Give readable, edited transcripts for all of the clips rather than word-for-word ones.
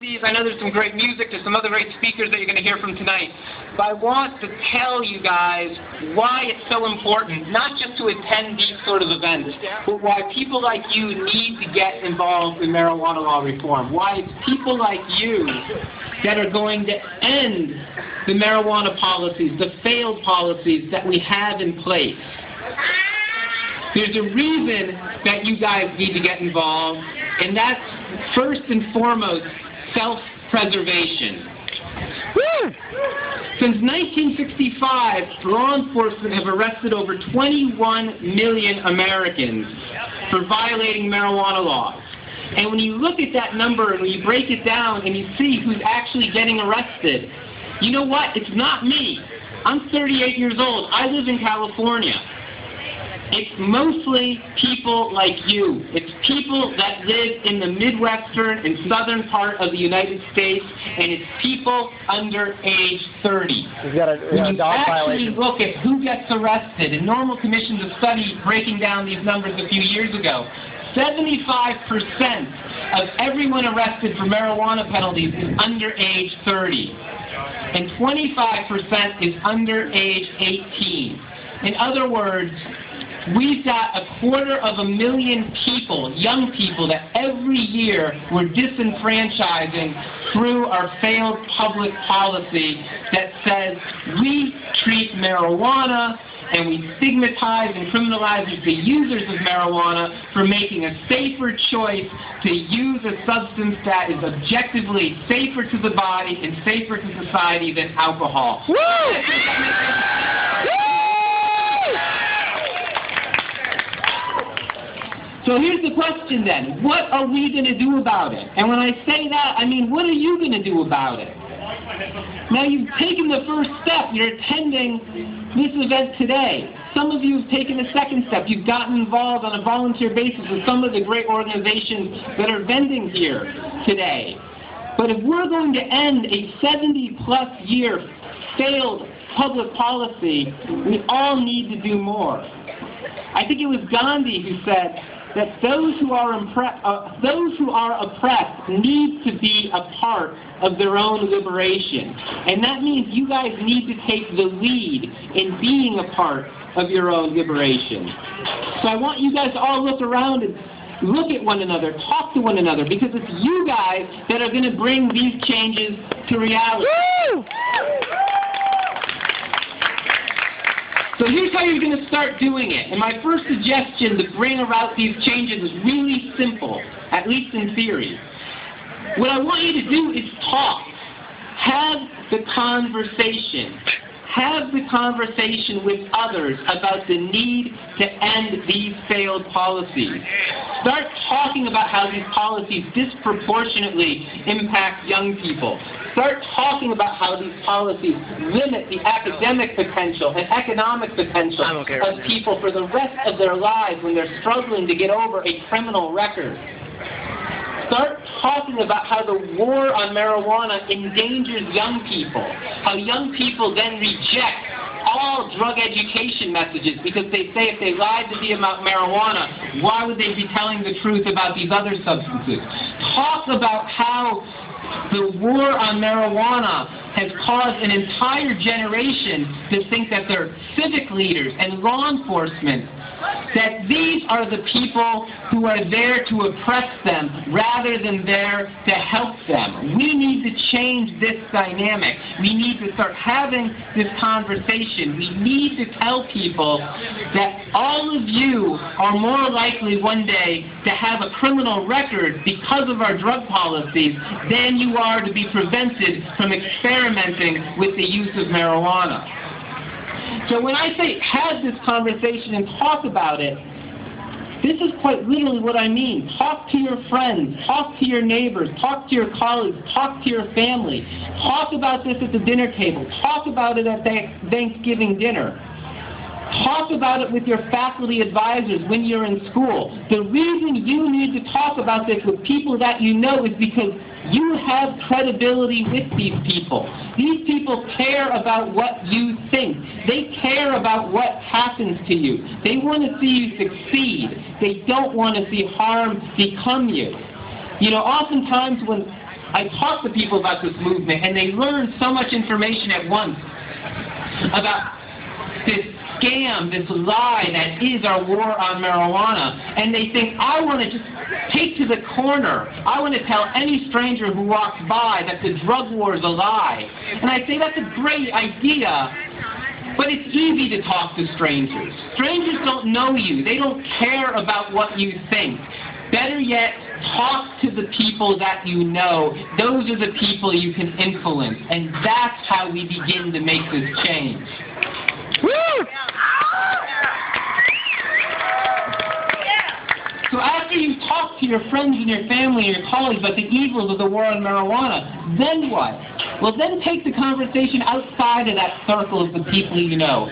I know there's some great music, there's some other great speakers that you're going to hear from tonight, but I want to tell you guys why it's so important, not just to attend these sort of events, but why people like you need to get involved in marijuana law reform, why it's people like you that are going to end the marijuana policies, the failed policies that we have in place. There's a reason that you guys need to get involved, and that's first and foremost self-preservation. Since 1965, law enforcement have arrested over 21 million Americans for violating marijuana laws. And when you look at that number and when you break it down and you see who's actually getting arrested, you know what? It's not me. I'm 38 years old. I live in California. It's mostly people like you. It's people that live in the Midwestern and southern part of the United States, and it's people under age 30. When you actually look at who gets arrested, and NORML commissioned a study breaking down these numbers a few years ago, 75% of everyone arrested for marijuana penalties is under age 30, and 25% is under age 18. In other words, we've got 250,000 people, young people, that every year we're disenfranchising through our failed public policy that says we treat marijuana and we stigmatize and criminalize the users of marijuana for making a safer choice to use a substance that is objectively safer to the body and safer to society than alcohol. Woo! So here's the question then, what are we going to do about it? And when I say that, I mean, what are you going to do about it? Now you've taken the first step, you're attending this event today. Some of you have taken the second step, you've gotten involved on a volunteer basis with some of the great organizations that are vending here today. But if we're going to end a 70-plus year failed public policy, we all need to do more. I think it was Gandhi who said that those who are oppressed need to be a part of their own liberation. And that means you guys need to take the lead in being a part of your own liberation. So I want you guys to all look around and look at one another, talk to one another, because it's you guys that are going to bring these changes to reality. Woo! So here's how you're going to start doing it. And my first suggestion to bring about these changes is really simple, at least in theory. What I want you to do is talk. Have the conversation. Have the conversation with others about the need to end these failed policies. Start talking about how these policies disproportionately impact young people. Start talking about how these policies limit the academic potential and economic potential of people for the rest of their lives when they're struggling to get over a criminal record. Start talking about how the war on marijuana endangers young people, how young people then reject all drug education messages because they say if they lied to be about marijuana, why would they be telling the truth about these other substances? Talk about how the war on marijuana has caused an entire generation to think that they're civic leaders and law enforcement, that these are the people who are there to oppress them rather than there to help them. We need to change this dynamic. We need to start having this conversation. We need to tell people that all of you are more likely one day to have a criminal record because of our drug policies than you are to be prevented from experimenting with the use of marijuana. So when I say have this conversation and talk about it, this is quite literally what I mean. Talk to your friends, talk to your neighbors, talk to your colleagues, talk to your family. Talk about this at the dinner table. Talk about it at Thanksgiving dinner. Talk about it with your faculty advisors when you're in school. The reason you need to talk about this with people that you know is because you have credibility with these people. These people care about what you think. They care about what happens to you. They want to see you succeed. They don't want to see harm become you. You know, oftentimes when I talk to people about this movement, and they learn so much information at once about this scam, this lie that is our war on marijuana, and they think, I want to just take to the corner. I want to tell any stranger who walks by that the drug war is a lie. And I say that's a great idea, but it's easy to talk to strangers. Strangers don't know you. They don't care about what you think. Better yet, talk to the people that you know. Those are the people you can influence, and that's how we begin to make this change. Woo! So after you talk to your friends and your family and your colleagues about the evils of the war on marijuana, then what? Well, then take the conversation outside of that circle of the people you know.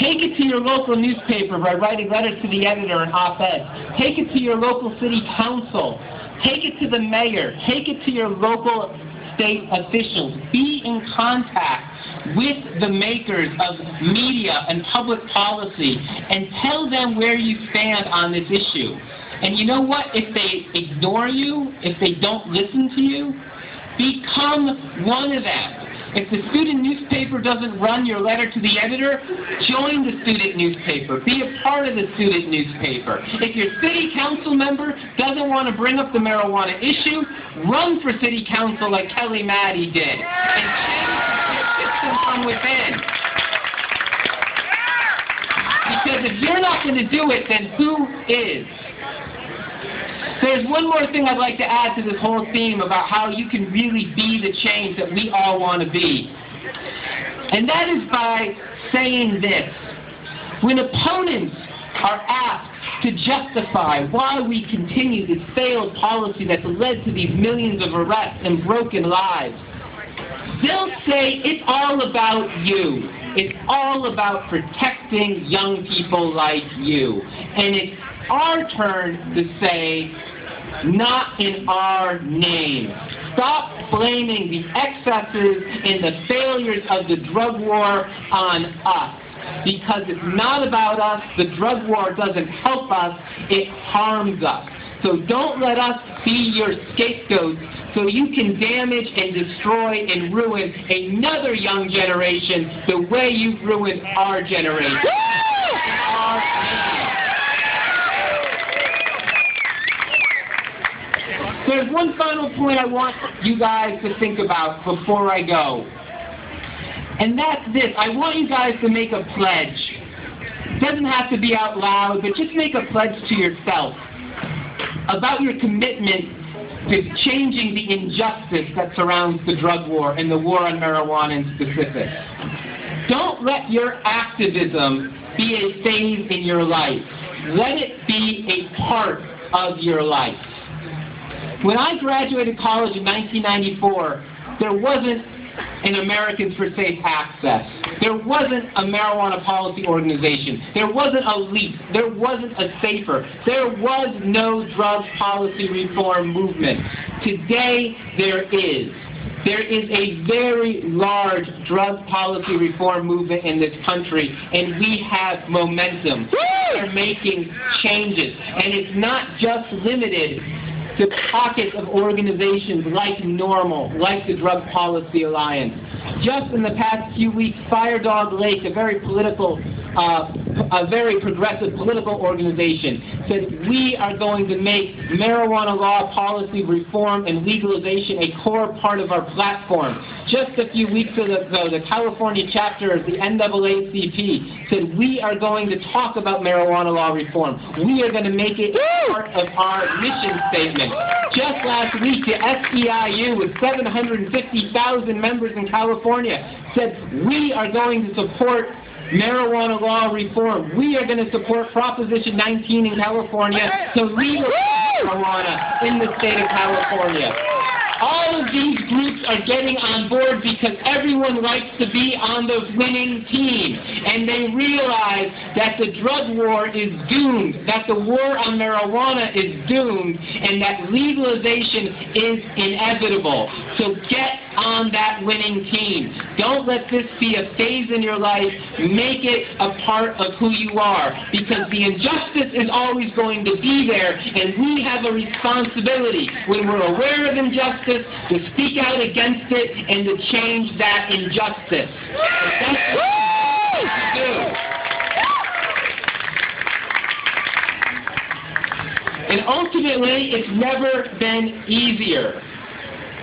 Take it to your local newspaper by writing letters to the editor and op-ed. Take it to your local city council. Take it to the mayor. Take it to your local state officials. Be in contact with the makers of media and public policy and tell them where you stand on this issue. And you know what? If they ignore you, if they don't listen to you, become one of them. If the student newspaper doesn't run your letter to the editor, join the student newspaper. Be a part of the student newspaper. If your city council member doesn't want to bring up the marijuana issue, run for city council like Kelly Maddie did. And change the system from within. Because if you're not going to do it, then who is? There's one more thing I'd like to add to this whole theme about how you can really be the change that we all want to be. And that is by saying this. When opponents are asked to justify why we continue this failed policy that's led to these millions of arrests and broken lives, they'll say it's all about you. It's all about protecting young people like you. And it's our turn to say, not in our name. Stop blaming the excesses and the failures of the drug war on us. Because it's not about us. The drug war doesn't help us. It harms us. So don't let us be your scapegoats so you can damage and destroy and ruin another young generation the way you've ruined our generation. There's one final point I want you guys to think about before I go. And that's this. I want you guys to make a pledge. It doesn't have to be out loud, but just make a pledge to yourself about your commitment to changing the injustice that surrounds the drug war and the war on marijuana in specific. Don't let your activism be a phase in your life. Let it be a part of your life. When I graduated college in 1994, there wasn't an Americans for Safe Access. There wasn't a marijuana policy organization. There wasn't a LEAP. There wasn't a SAFER. There was no drug policy reform movement. Today, there is. There is a very large drug policy reform movement in this country, and we have momentum. We are making changes, and it's not just limited to pockets of organizations like NORML, like the Drug Policy Alliance. Just in the past few weeks, Fire Dog Lake, a very progressive political organization, said we are going to make marijuana law policy reform and legalization a core part of our platform. Just a few weeks ago, the California chapter of the NAACP said we are going to talk about marijuana law reform. We are going to make it part of our mission statement. Just last week, the SEIU, with 750,000 members in California, said we are going to support marijuana law reform. We are going to support Proposition 19 in California to legalize marijuana in the state of California. All of these groups are getting on board because everyone likes to be on the winning team. And they realize that the drug war is doomed, that the war on marijuana is doomed, and that legalization is inevitable. So get on that winning team. Don't let this be a phase in your life. Make it a part of who you are, because the injustice is always going to be there, and we have a responsibility when we're aware of injustice to speak out against it and to change that injustice. That's what we do. And ultimately, it's never been easier.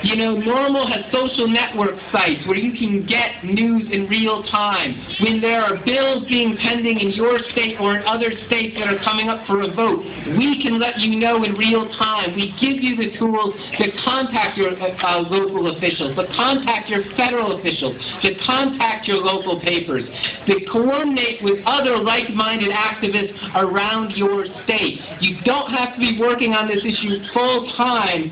You know, NORML has social network sites where you can get news in real time. When there are bills being pending in your state or in other states that are coming up for a vote, we can let you know in real time. We give you the tools to contact your local officials, to contact your federal officials, to contact your local papers, to coordinate with other like-minded activists around your state. You don't have to be working on this issue full-time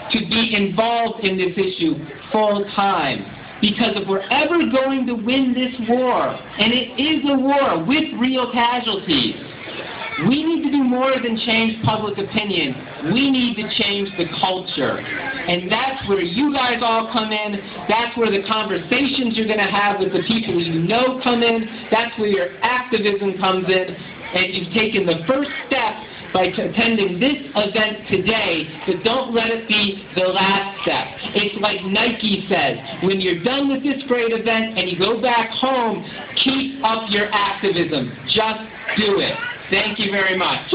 to be involved in this issue full-time. Because if we're ever going to win this war, and it is a war with real casualties, we need to do more than change public opinion. We need to change the culture. And that's where you guys all come in. That's where the conversations you're going to have with the people you know come in. That's where your activism comes in. And you've taken the first step by attending this event today, but don't let it be the last step. It's like Nike says, when you're done with this great event and you go back home, keep up your activism. Just do it. Thank you very much.